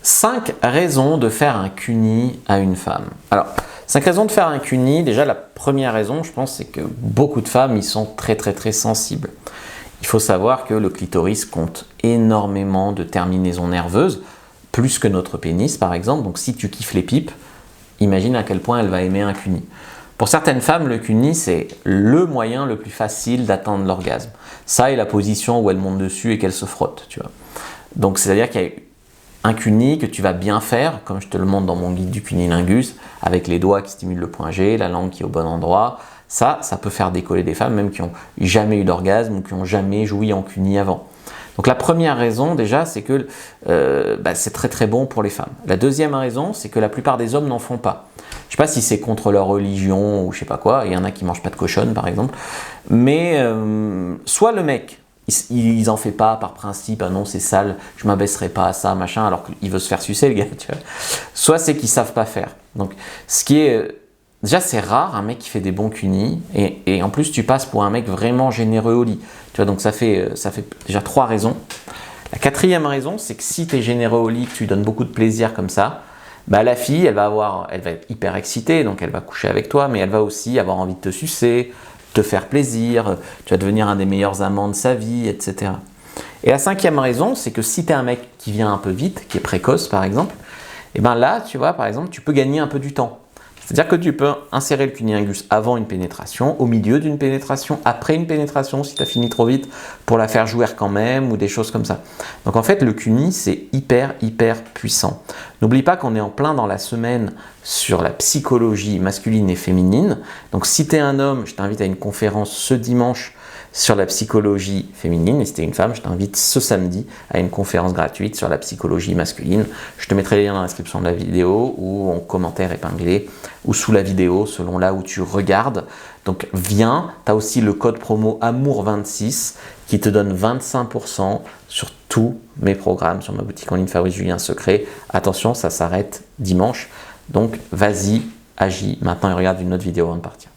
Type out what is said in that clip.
5 raisons de faire un cuni à une femme. Alors, 5 raisons de faire un cuni, déjà la première raison, je pense, c'est que beaucoup de femmes, ils sont très sensibles. Il faut savoir que le clitoris compte énormément de terminaisons nerveuses, plus que notre pénis par exemple. Donc si tu kiffes les pipes, imagine à quel point elle va aimer un cuni. Pour certaines femmes, le cuni, c'est le moyen le plus facile d'atteindre l'orgasme. Ça et la position où elle monte dessus et qu'elle se frotte, tu vois. Donc c'est-à-dire qu'il y a un cuni que tu vas bien faire, comme je te le montre dans mon guide du cunilingus, avec les doigts qui stimulent le point G, la langue qui est au bon endroit. Ça peut faire décoller des femmes, même qui n'ont jamais eu d'orgasme ou qui n'ont jamais joui en cuni avant. Donc la première raison déjà, c'est que c'est très bon pour les femmes. La deuxième raison, c'est que la plupart des hommes n'en font pas. Je ne sais pas si c'est contre leur religion ou je sais pas quoi, il y en a qui mangent pas de cochonne par exemple, mais soit le mec, il en fait pas par principe, ah non c'est sale, je m'abaisserai pas à ça, machin, alors qu'il veut se faire sucer le gars, tu vois. Soit c'est qu'ils savent pas faire. Donc ce qui est... Déjà, c'est rare un mec qui fait des bons cunis et en plus, tu passes pour un mec vraiment généreux au lit. Tu vois, donc ça fait déjà 3 raisons. La 4e raison, c'est que si tu es généreux au lit, que tu lui donnes beaucoup de plaisir comme ça, bah, la fille, elle va être hyper excitée, donc elle va coucher avec toi, mais elle va aussi avoir envie de te sucer, te faire plaisir, tu vas devenir un des meilleurs amants de sa vie, etc. Et la 5e raison, c'est que si tu es un mec qui vient un peu vite, qui est précoce par exemple, et ben là, tu vois, par exemple, tu peux gagner un peu du temps. C'est-à-dire que tu peux insérer le cunilingus avant une pénétration, au milieu d'une pénétration, après une pénétration si tu as fini trop vite pour la faire jouer quand même ou des choses comme ça. Donc en fait le cuni c'est hyper puissant. N'oublie pas qu'on est en plein dans la semaine sur la psychologie masculine et féminine. Donc si tu es un homme, je t'invite à une conférence ce dimanche sur la psychologie féminine, et si tu es une femme, je t'invite ce samedi à une conférence gratuite sur la psychologie masculine. Je te mettrai les liens dans la description de la vidéo ou en commentaire épinglé ou sous la vidéo selon là où tu regardes. Donc viens, tu as aussi le code promo AMOUR26 qui te donne 25% sur tous mes programmes sur ma boutique en ligne Fabrice Julien Secret. Attention, ça s'arrête dimanche, donc vas-y, agis maintenant et regarde une autre vidéo avant de partir.